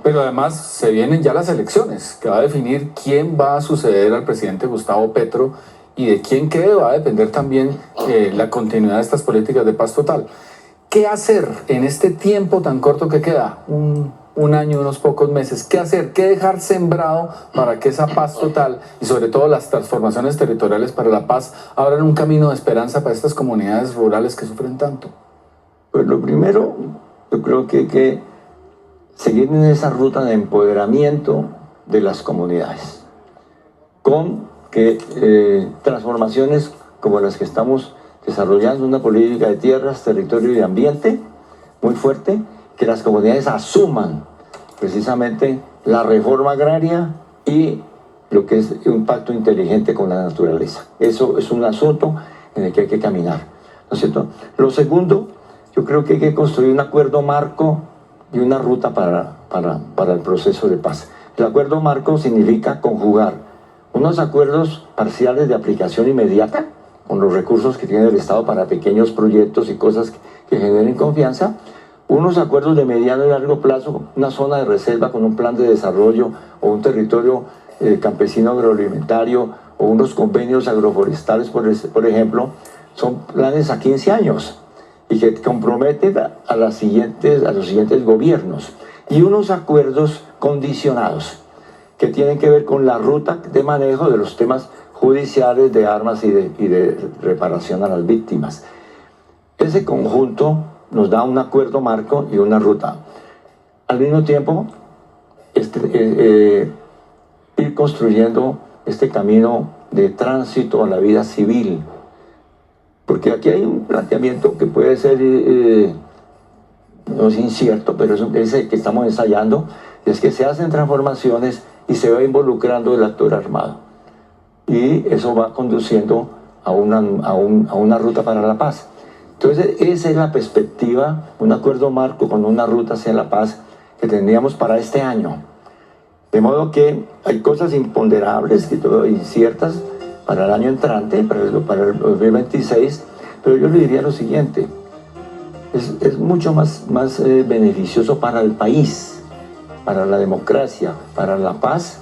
pero además se vienen ya las elecciones, que va a definir quién va a suceder al presidente Gustavo Petro y de quién quede va a depender también la continuidad de estas políticas de paz total. ¿Qué hacer en este tiempo tan corto que queda? Un año, unos pocos meses. ¿Qué hacer? ¿Qué dejar sembrado para que esa paz total y sobre todo las transformaciones territoriales para la paz abran un camino de esperanza para estas comunidades rurales que sufren tanto? Pues lo primero, yo creo que hay que seguir en esa ruta de empoderamiento de las comunidades, con que transformaciones como las que estamos desarrollando, una política de tierras, territorio y ambiente muy fuerte, que las comunidades asuman precisamente la reforma agraria y lo que es un pacto inteligente con la naturaleza. Eso es un asunto en el que hay que caminar, ¿no es cierto? Lo segundo, yo creo que hay que construir un acuerdo marco y una ruta para el proceso de paz. El acuerdo marco significa conjugar unos acuerdos parciales de aplicación inmediata con los recursos que tiene el Estado para pequeños proyectos y cosas que generen confianza, unos acuerdos de mediano y largo plazo, una zona de reserva con un plan de desarrollo o un territorio campesino agroalimentario o unos convenios agroforestales, por ejemplo, son planes a 15 años y que comprometen a los siguientes gobiernos, y unos acuerdos condicionados que tienen que ver con la ruta de manejo de los temas judiciales, de armas y de reparación a las víctimas. Ese conjunto nos da un acuerdo marco y una ruta. Al mismo tiempo, ir construyendo este camino de tránsito a la vida civil, porque aquí hay un planteamiento que puede ser, no es incierto, pero es el que estamos ensayando, es que se hacen transformaciones y se va involucrando el actor armado. Y eso va conduciendo a una ruta para la paz. Entonces, esa es la perspectiva, un acuerdo marco con una ruta hacia la paz que tendríamos para este año. De modo que hay cosas imponderables, inciertas para el año entrante, para el 2026, pero yo le diría lo siguiente: es mucho más beneficioso para el país, para la democracia, para la paz,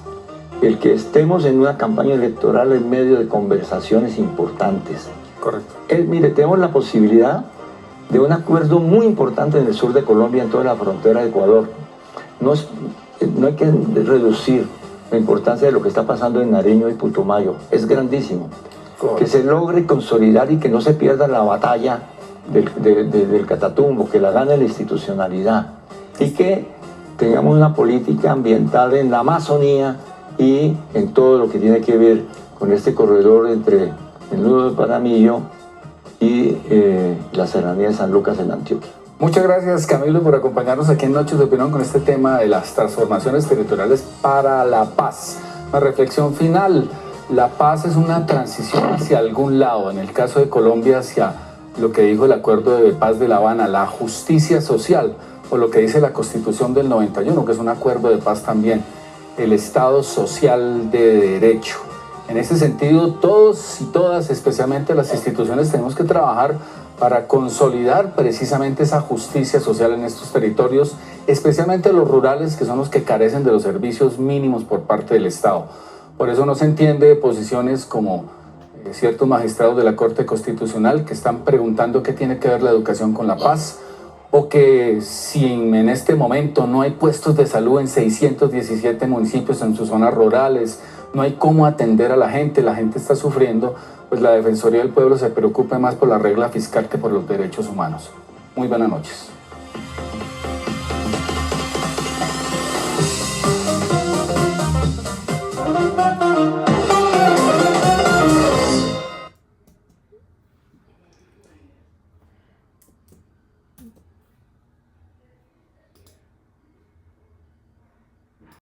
el que estemos en una campaña electoral en medio de conversaciones importantes. Correcto. Mire, tenemos la posibilidad de un acuerdo muy importante en el sur de Colombia, en toda la frontera de Ecuador. No hay que reducir la importancia de lo que está pasando en Nariño y Putumayo. Es grandísimo. Correcto. Que se logre consolidar y que no se pierda la batalla del Catatumbo, que la gane la institucionalidad. Y que tengamos una política ambiental en la Amazonía y en todo lo que tiene que ver con este corredor entre el nudo de Paramillo y la serranía de San Lucas en Antioquia. Muchas gracias, Camilo, por acompañarnos aquí en Noches de Opinión con este tema de las transformaciones territoriales para la paz. Una reflexión final: la paz es una transición hacia algún lado, en el caso de Colombia hacia lo que dijo el Acuerdo de Paz de La Habana, la justicia social, o lo que dice la Constitución del 91, que es un acuerdo de paz también, el Estado social de derecho. En ese sentido, todos y todas, especialmente las instituciones, tenemos que trabajar para consolidar precisamente esa justicia social en estos territorios, especialmente los rurales, que son los que carecen de los servicios mínimos por parte del Estado. Por eso no se entiende posiciones como ciertos magistrados de la Corte Constitucional que están preguntando qué tiene que ver la educación con la paz, o que si en este momento no hay puestos de salud en 617 municipios en sus zonas rurales, no hay cómo atender a la gente está sufriendo, pues la Defensoría del Pueblo se preocupe más por la regla fiscal que por los derechos humanos. Muy buenas noches.